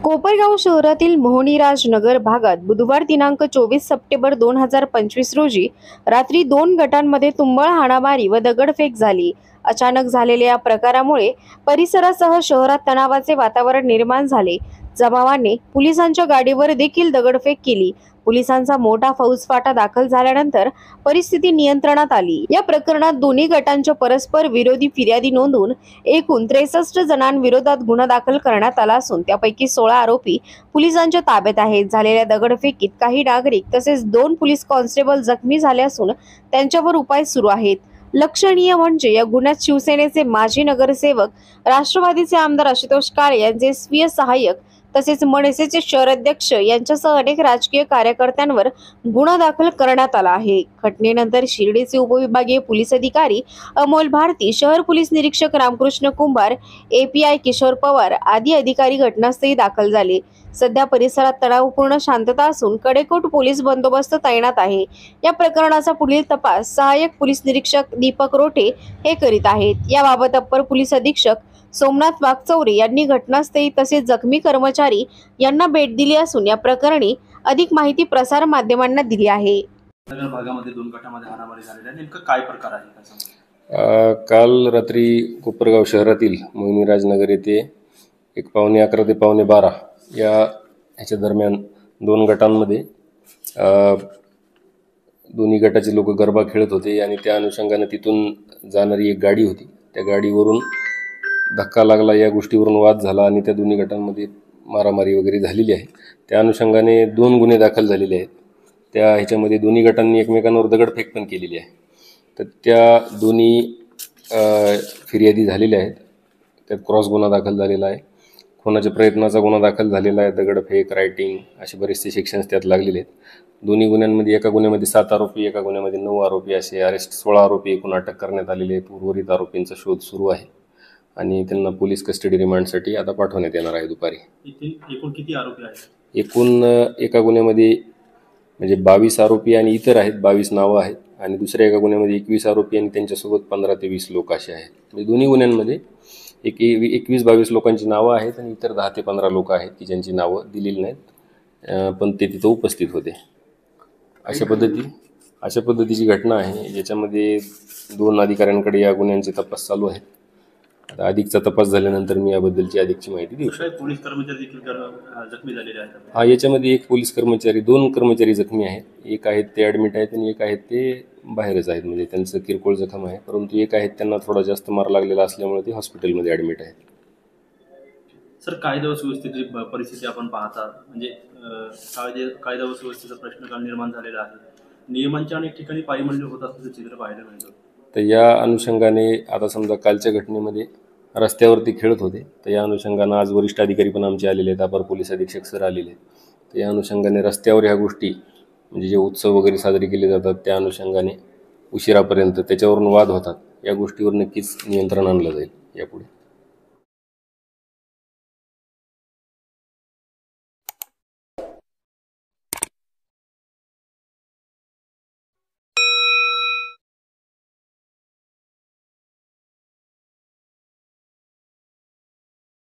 कोपरगाव शहरातील मोहनीराज नगर भागात बुधवार दिनांक 24 सप्टेंबर 2025 रोजी रात्री 2 गटांमध्ये तुंबळ हाणामारी व दगडफेक झाली। अचानक झालेल्या या प्रकारामुळे परिसरासह शहरात तणावाचे वातावरण निर्माण झाले। जमावाने पोलिसांच्या गाडीवर देखील दगडफेक केली। पोलिसांचा मोठा फौजफाटा दाखल झाल्यानंतर परिस्थिती नियंत्रणात आली। या प्रकरणात दोन्ही गटांच्या परस्पर विरोधी फिर्यादी नोंदवून एकूण 63 जणांविरोधात गुन्हा दाखल करण्यात आला असून त्यापैकी 16 आरोपी पोलिसांच्या ताब्यात आहेत। झालेल्या दगडफेकीत काही नागरिक तसेच 2 पोलीस कॉन्स्टेबल जखमी झाले असून त्यांच्यावर उपाय सुरू आहेत। लक्षणीय म्हणजे या गुन्ह्यात शिवसेनेचे माजी नगरसेवक, राष्ट्रवादीचे आमदार आशुतोष काळे यांचे स्वीय सहाय्यक तसेच मनसेचे शहराध्यक्ष यांच्यासह अनेक राजकीय कार्यकर्त्यांवर गुन्हा दाखल करण्यात आला आहे। घटनेनंतर शिर्डीचे उपविभागीय पोलीस अधिकारी अमोल भारती, शहर पोलीस निरीक्षक रामकृष्ण कुंभार, API किशोर पवार आदी अधिकारी घटनास्थळी दाखल झाले। सध्या परिसरात तणावपूर्ण शांतता असून कडेकोट पोलीस बंदोबस्त तैनात आहे। या प्रकरणाचा पुढील तपास सहाय्यक पोलीस निरीक्षक दीपक रोटे हे करीत आहेत। याबाबत अप्पर पोलीस अधीक्षक सोमनाथ वाघचौरे यांनी घटनास्थळी तसेच जखमी कर्मचारी यांना भेट दिली असून या प्रकरणी अधिक माहिती प्रसार माध्यमांना दिली आहे। नगर भागामध्ये 2 गटांमध्ये हाणामारी झालेली आहे, नेमका काय प्रकार आहे? काल रात्री कोपरगाव शहरातील मोहनीराज नगर येथे एक 11:15 ते 12:15 ह्याच्या दरम्यान 2 गटांमध्ये दोन्ही गटाचे लोक गरबा खेळत होते आणि त्या अनुषंगाने तिथून जाणारी एक गाडी होती। त्या गाडीवरून धक्का लागला, या गोष्टीवरून वाद झाला आणि त्या दोन्ही गटांमध्ये मारामारी वगैरे झालेली आहे। त्या अनुषंगाने 2 गुन्हे दाखल झालेले आहेत। त्या ह्याच्यामध्ये दोन्ही गटांनी एकमेकांवर दगडफेक पण केलेली आहे। तर त्या दोन्ही फिर्यादी झालेल्या आहेत। त्यात क्रॉस गुन्हा दाखल झालेला आहे, खुनाच्या प्रयत्नाचा गुन्हा दाखल झालेला आहे, दगडफेक, रायटिंग असे बरेचसे सेक्शन्स त्यात लागलेले आहेत। दोन्ही गुन्ह्यांमध्ये एका गुन्ह्यामध्ये 7 आरोपी, एका गुन्ह्यामध्ये 9 आरोपी असे 16 आरोपी एकूण अटक करण्यात आलेले आहेत। उर्वरित आरोपींचा शोध सुरू आहे आणि त्यांना पोलीस कस्टडी रिमांडसाठी आता पाठवण्यात येणार आहे दुपारी। एकूण किती आरोपी आहेत? एकूण एका गुन्ह्यामध्ये म्हणजे 22 आरोपी आणि इतर आहेत, 22 नावं आहेत आणि दुसऱ्या एका गुन्ह्यामध्ये 21 आरोपी आणि त्यांच्यासोबत 15 ते 20 लोक असे आहेत। म्हणजे दोन्ही गुन्ह्यांमध्ये 21-22 लोकांची नावं आहेत आणि इतर 10 ते 15 लोक आहेत की ज्यांची नावं दिलेली नाहीत पण ते तिथं उपस्थित होते। अशा पद्धतीची घटना आहे, ज्याच्यामध्ये 2 अधिकाऱ्यांकडे या गुन्ह्यांचे तपास चालू आहेत। आता अधिकचा तपास झाल्यानंतर मी याबद्दलची अधिकची माहिती देऊ शकतो। पोलीस कर्मचारी देखील जखमी झालेले आहेत। याच्यामध्ये एक पोलीस कर्मचारी, 2 कर्मचारी जखमी आहेत। एक आहेत ते ॲडमिट आहेत आणि एक आहेत ते बाहेरच आहेत, म्हणजे त्यांचं किरकोळ जखम आहे, परंतु एक आहेत त्यांना थोडा जास्त मार लागलेला असल्यामुळे ते हॉस्पिटलमध्ये ॲडमिट आहेत। सर, कायदा व सुव्यवस्थेची परिस्थिती आपण पाहता, म्हणजे कायदा व सुव्यवस्थेचा प्रश्न काल निर्माण झालेला आहे। नियमांच्या अनेक ठिकाणी पायमल्ली होत असल्याचं चित्र पाहायला मिळतं। तर या अनुषंगाने आता समजा कालच्या घटनेमध्ये रस्त्यावरती खेळत होते, तर या अनुषंगानं आज वरिष्ठ अधिकारी पण आमचे आलेले आहेत, अपर पोलीस अधीक्षक सर आलेले आहेत। तर या अनुषंगाने रस्त्यावर ह्या गोष्टी म्हणजे जे उत्सव वगैरे साजरे केले जातात त्या अनुषंगाने उशिरापर्यंत त्याच्यावरून वाद होतात, या गोष्टीवर नक्कीच नियंत्रण आणलं जाईल यापुढे।